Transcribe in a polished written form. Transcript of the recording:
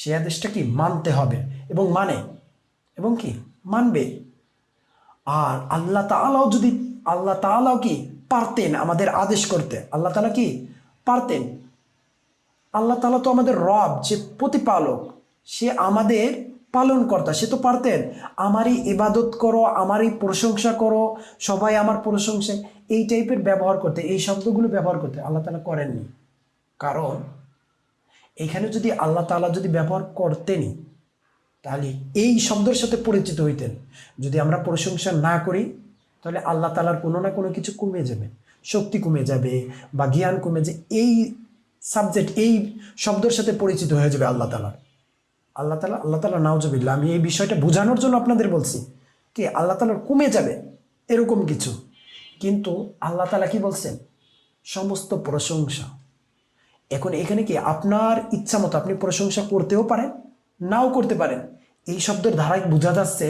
সেই আদেশটা কি মানতে হবে এবং মানে এবং কি মানবে। আর আল্লাহ তাআলাও কি পারতেন আমাদের আদেশ করতে, আল্লাহ তাআলা কি পারতেন। আল্লাহ তাআলা তো আমাদের রব, যে প্রতিপালক, সে আমাদের পালনকর্তা, সে তো পারতেন আমারই ইবাদত করো, আমারই প্রশংসা করো, সবাই আমার প্রশংসা, এই টাইপের ব্যবহার করতে, এই শব্দগুলো ব্যবহার করতে। আল্লাহ তাআলা করেননি। কারণ এখানে যদি আল্লাহ তাআলা যদি ব্যবহার করতেনই, তাহলে এই শব্দের সাথে পরিচিত হইতেন। যদি আমরা প্রশংসা না করি, তাহলে আল্লাহ তাআলার কোনো না কোনো কিছু কমে যাবে, শক্তি কমে যাবে বা জ্ঞান কমে যাবে। এই সাবজেক্ট, এই শব্দের সাথে পরিচিত হয়ে যাবে আল্লাহ তাআলা নাউজুবিল্লাহ। আমি এই বিষয়টা বোঝানোর জন্য আপনাদের বলছি কি আল্লাহ তাআলার কমে যাবে এরকম কিছু। কিন্তু আল্লাহ তাআলা কি বলছেন? সমস্ত প্রশংসা। এখন এখানে কি আপনার ইচ্ছা মতো আপনি প্রশংসা করতেও পারেন, নাও করতে পারেন। এই শব্দের ধারায় বোঝা যাচ্ছে